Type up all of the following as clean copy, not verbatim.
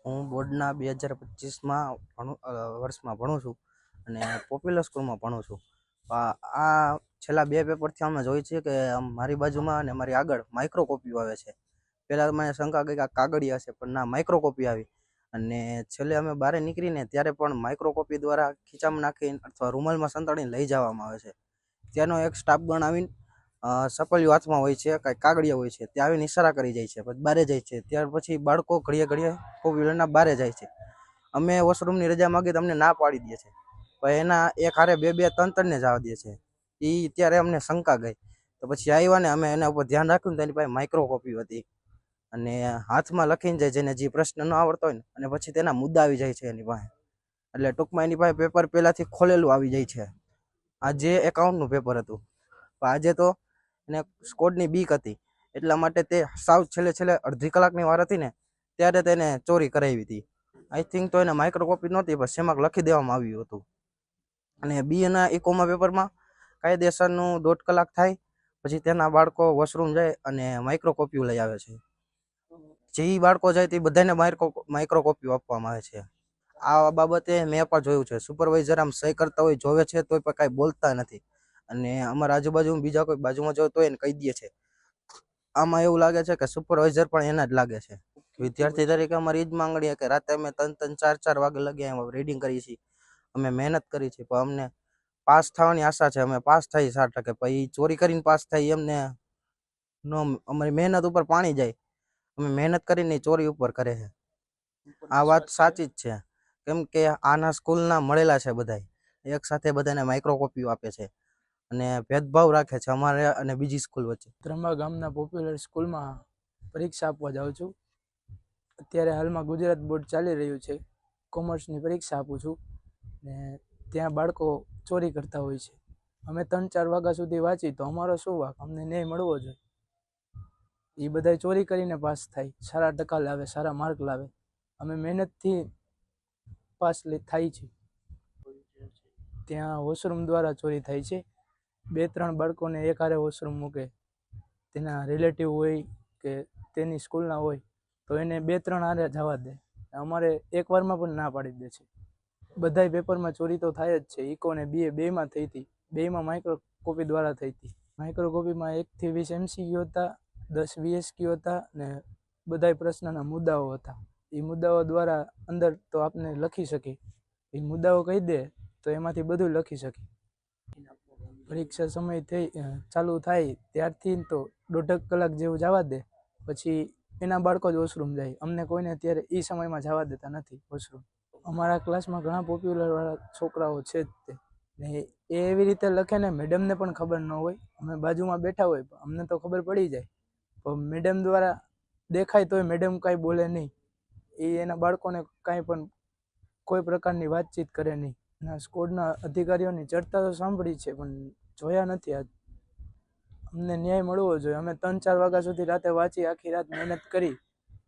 હું બોર્ડના 2025માં વર્ષમાં ભણું છું અને પોપ્યુલર સ્કૂલમાં ભણું છું. આ છેલ્લા 2 પેપરથી અમે જોઈએ છીએ કે મારી બાજુમાં અને મારી આગળ માઇક્રો કોપીઓ આવે છે. પહેલાં મને શંકા ગઈ કે આ કાગળિયા છે, પણ ના, માઇક્રો કોપી આવી. અને છેલ્લે અમે બહાર નીકળીને ત્યારે પણ માઇક્રો કોપી દ્વારા ખીચામાં નાખીને અથવા રૂમાલમાં સંતાડીને લઈ જવામાં આવે છે. ત્યાંનો એક સ્ટાફગણ આવીને સપલિયું હાથમાં હોય છે, કાંઈ કાગળિયા હોય છે, ત્યાં આવીને ઇશારા કરી જાય છે, પછી બહાર જાય છે. ત્યાર પછી બાળકો ઘડીએ ઘડીએ કોપીઓના બહાર જાય છે. અમે વોશરૂમની રજા માગી તો અમને ના પાડી દે છે, પણ એના એક હારે 2-2 3 જવા દે છે. એ ત્યારે અમને શંકા ગઈ, તો પછી આવ્યા ને અમે એના ઉપર ધ્યાન રાખ્યું ને તેની પાસે માઇક્રો કોપી હતી અને હાથમાં લખીને જાય, જેને જે પ્રશ્ન ન આવડતો હોય ને, અને પછી તેના મુદ્દા આવી જાય છે એની પાસે. એટલે ટૂંકમાં એની પાસે પેપર પહેલાંથી ખોલેલું આવી જાય છે. આજે એકાઉન્ટનું પેપર હતું, પણ આજે તો એને સ્કોડની બીક હતી, એટલા માટે તે સાવ છેલ્લે અડધી કલાકની વાર હતી ને ત્યારે તેને ચોરી કરાવી હતી. આઈ થિંક તો એને માઇક્રો કોપી નહોતી, પણ શેમાં લખી દેવામાં આવ્યું હતું. અને બીએના ઇકોમા પેપરમાં કાયદેસરનું 1.5 કલાક થાય, પછી તેના બાળકો વોશરૂમ જાય અને માઇક્રો કોપીઓ લઈ આવે છે. જે બાળકો જાય તે બધાને માઇક્રો કોપીઓ આપવામાં આવે છે. આ બાબતે મેં પણ જોયું છે, સુપરવાઇઝર આમ સહી કરતા હોય, જોવે છે તોય પણ કાંઈ બોલતા નથી. અને અમારા આજુબાજુ બીજા કોઈ બાજુમાં જોવે તો એને કહી દે છે. આમાં એવું લાગે છે કે સુપરવાઇઝર પણ એના જ લાગે છે. વિદ્યાર્થી તરીકે અમારી જ માંગણી કે રાતે અમે 3-4 વાગે લગી રીડિંગ કરીએ છીએ, અમે મહેનત કરી છે, પણ અમને પાસ થવાની આશા છે, અમે પાસ થઈ 60%. પછી ચોરી કરીને પાસ થાય એમને અમારી મહેનત ઉપર પાણી જાય. અમે મહેનત કરીને ચોરી ઉપર કરે છે. આ વાત સાચી જ છે, કેમ કે આના સ્કૂલના મળેલા છે બધા, એક સાથે બધાને માઇક્રો કોપીઓ આપે છે અને ભેદભાવ રાખે છે અમારે અને બીજી સ્કૂલ વચ્ચે. ત્રંબા ગામના પોપ્યુલર સ્કૂલમાં પરીક્ષા આપવા જાઉં છું. અત્યારે હાલમાં ગુજરાત બોર્ડ ચાલી રહ્યું છે, કોમર્સની પરીક્ષા આપું છું ને ત્યાં બાળકો ચોરી કરતા હોય છે. અમે 3-4 વાગ્યા સુધી વાંચી તો અમારો શું વાંક? અમને ન્યાય મળવો જોઈએ. એ બધા ચોરી કરીને પાસ થાય, સારા ટકા લાવે, સારા માર્ક લાવે. અમે મહેનતથી પાસ થાય છે. ત્યાં વોશરૂમ દ્વારા ચોરી થાય છે. 2-3 બાળકોને એક હારે વોશરૂમ મૂકે, તેના રિલેટિવ હોય કે તેની સ્કૂલના હોય તો એને 2-3 હારે જવા દે. અમારે એકવારમાં પણ ના પાડી દે છે. બધાય પેપરમાં ચોરી તો થાય જ છે. ઇકો ને બીએ બેયમાં થઈ હતી. બેયમાં માઇક્રો કોપી દ્વારા થઈ હતી. માઇક્રો કોપીમાં 1 થી 20 MCQ હતા, 10 VSQ હતા ને બધાય પ્રશ્નના મુદ્દાઓ હતા. એ મુદ્દાઓ દ્વારા અંદર તો આપને લખી શકીએ. એ મુદ્દાઓ કહી દે તો એમાંથી બધું લખી શકીએ. પરીક્ષા સમય ચાલુ થાય ત્યારથી તો 1.5 કલાક જેવું જવા દે, પછી એના બાળકો જ વોશરૂમ જાય. અમને કોઈને અત્યારે એ સમયમાં જવા દેતા નથી વોશરૂમ. અમારા ક્લાસમાં ઘણા પોપ્યુલર વાળા છોકરાઓ છે જ તે, ને એ એવી રીતે લખે ને મેડમને પણ ખબર ન હોય. અમે બાજુમાં બેઠા હોય, અમને તો ખબર પડી જાય, પણ મેડમ દ્વારા દેખાય તોય મેડમ કાંઈ બોલે નહીં. એ એના બાળકોને કાંઈ પણ કોઈ પ્રકારની વાતચીત કરે નહીં. સ્કૂલના અધિકારીઓની ચર્ચા તો સાંભળી છે, પણ જોયા નથી આજ. અમને ન્યાય મળવો જોઈએ. અમે 3-4 વાગ્યા સુધી રાતે વાંચી, આખી રાત મહેનત કરી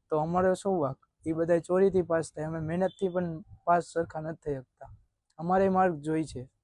તો અમારો શું વાંક? એ બધા ચોરીથી પાસ થાય. અમે મહેનતથી પણ પાસ સરખા નથી થઈ શકતા. અમારે માર્ક જોઈ છે.